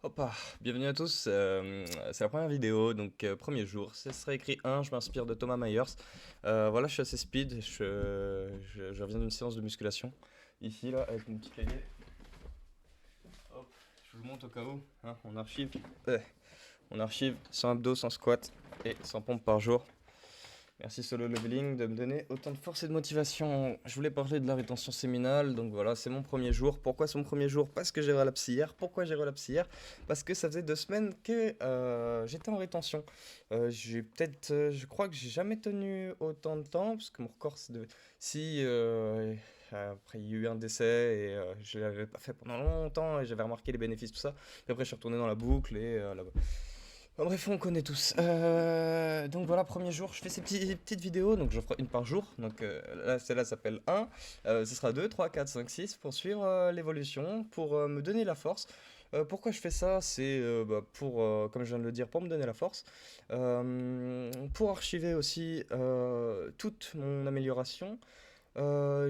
Hop, bienvenue à tous. C'est la première vidéo, donc premier jour. Ce sera écrit 1, je m'inspire de Thomas Myers. Voilà, je suis assez speed, je reviens d'une séance de musculation. Ici, là, avec mon petit cahier. Hop, je vous le montre au cas où. Hein, on archive 100 abdos, 100 squats et 100 pompes par jour. Merci Solo Leveling de me donner autant de force et de motivation. Je voulais parler de la rétention séminale, donc voilà, c'est mon premier jour. Pourquoi c'est mon premier jour? Parce que j'ai relapsé hier. Pourquoi j'ai relapsé hier? Parce que ça faisait 2 semaines que j'étais en rétention. Je crois que j'ai jamais tenu autant de temps, parce que mon record c'est de... Si, après il y a eu un décès et je l'avais pas fait pendant longtemps et j'avais remarqué les bénéfices, tout ça. Puis après je suis retourné dans la boucle et bref, on connaît tous. Donc voilà, premier jour, je fais ces petites vidéos, donc je ferai une par jour. Donc là, celle-là s'appelle 1. Ce sera 2, 3, 4, 5, 6 pour suivre l'évolution, pour me donner la force. Pourquoi je fais ça? C'est pour, comme je viens de le dire, pour me donner la force. Pour archiver aussi toute mon amélioration.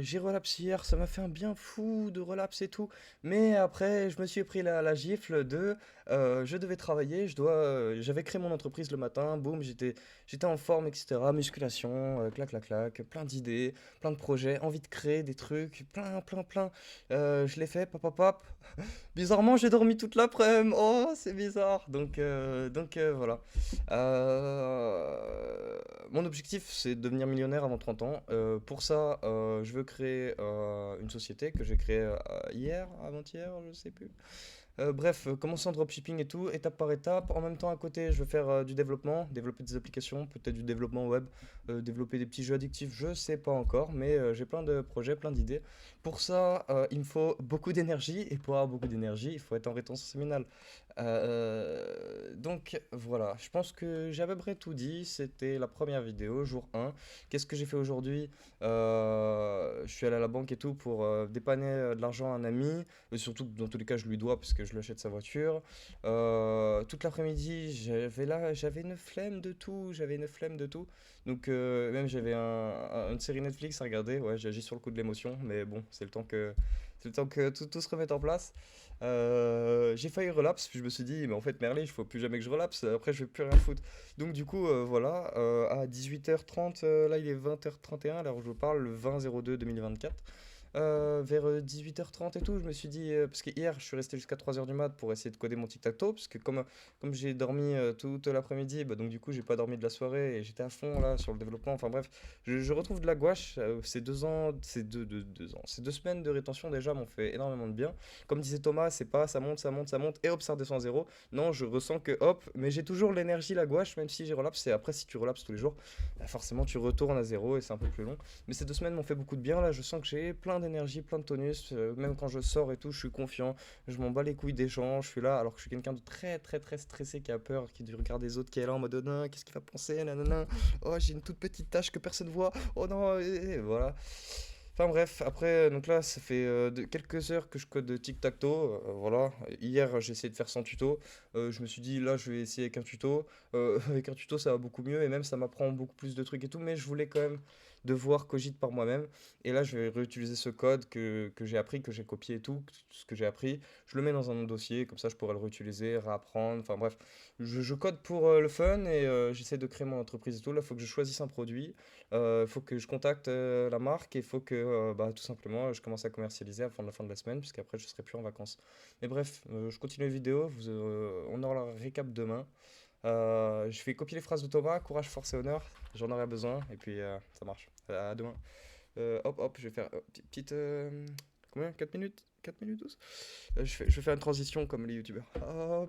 J'ai relapsé hier, ça m'a fait un bien fou de relapse et tout. Mais après, je me suis pris la gifle de je devais travailler, j'avais créé mon entreprise le matin, boum, j'étais en forme, etc. Musculation, clac, clac, clac, plein d'idées, plein de projets, envie de créer des trucs, plein, plein, plein. Je l'ai fait, pop, pop, pop. Bizarrement, j'ai dormi toute l'après-midi. Oh, c'est bizarre. Donc voilà. Mon objectif, c'est de devenir millionnaire avant 30 ans. Pour ça, je veux créer une société que j'ai créée hier, avant-hier, je sais plus. Bref, commencer en dropshipping et tout, étape par étape. En même temps, à côté, je veux faire du développement, développer des applications, peut-être du développement web, développer des petits jeux addictifs, je sais pas encore, mais j'ai plein de projets, plein d'idées. Pour ça, il me faut beaucoup d'énergie, et pour avoir beaucoup d'énergie, il faut être en rétention séminale. Donc voilà, je pense que j'ai à peu près tout dit. C'était la première vidéo, jour 1. Qu'est-ce que j'ai fait aujourd'hui? Je suis allé à la banque et tout pour dépanner de l'argent à un ami. Surtout que dans tous les cas, je lui dois parce que je lui achète sa voiture. Toute l'après-midi, j'avais une flemme de tout. J'avais une flemme de tout. Donc même j'avais une série Netflix à regarder. Ouais, j'ai agi sur le coup de l'émotion, mais bon, c'est le temps que tout se remette en place. J'ai failli relapse, puis je me suis dit, mais en fait, Merlin, il faut plus jamais que je relapse, après je vais plus rien foutre. Donc du coup, voilà, à 18h30, là il est 20h31, alors je vous parle, le 20/02/2024. Vers 18h30 et tout, je me suis dit, parce que hier je suis resté jusqu'à 3h du mat pour essayer de coder mon tic-tac-toe, parce que comme j'ai dormi toute l'après-midi, bah, donc du coup j'ai pas dormi de la soirée et j'étais à fond là sur le développement, enfin bref, je retrouve de la gouache, ces 2 ans, ces 2 semaines de rétention déjà m'ont fait énormément de bien. Comme disait Thomas, c'est pas ça monte, ça monte, ça monte et hop ça redescend à zéro. Non, je ressens que hop, mais j'ai toujours l'énergie, la gouache, même si j'ai relapse, et après si tu relapses tous les jours, bah, forcément tu retournes à zéro et c'est un peu plus long. Mais ces 2 semaines m'ont fait beaucoup de bien. Là, je sens que j'ai plein d'énergie, plein de tonus. Même quand je sors et tout, je suis confiant. Je m'en bats les couilles des gens. Je suis là alors que je suis quelqu'un de très, très, très stressé qui a peur, qui regarde les autres, qui est là en mode non, qu'est-ce qu'il va penser, nanana. Oh, j'ai une toute petite tâche que personne voit. Oh non, et voilà. Enfin bref, après, donc là, ça fait quelques heures que je code de tic-tac-toe. Voilà. Hier, j'ai essayé de faire sans tuto. Je me suis dit, là, je vais essayer avec un tuto. Avec un tuto, ça va beaucoup mieux et même ça m'apprend beaucoup plus de trucs et tout. Mais je voulais quand même devoir cogiter par moi-même. Et là, je vais réutiliser ce code que j'ai appris, que j'ai copié et tout, ce que j'ai appris. Je le mets dans un dossier, comme ça, je pourrais le réutiliser, réapprendre. Enfin bref, je code pour le fun et j'essaie de créer mon entreprise et tout. Là, il faut que je choisisse un produit. Il faut que je contacte la marque et il faut que bah, tout simplement je commence à commercialiser avant la fin de la semaine, puisqu'après je serai plus en vacances. Mais bref, je continue la vidéo, on aura la récap demain. Je vais copier les phrases de Thomas, courage, force et honneur, j'en aurai besoin, et puis ça marche. À demain. Hop, hop, je vais faire petite... combien? 4 minutes? 4 minutes 12. Je vais faire une transition comme les youtubeurs. Hop.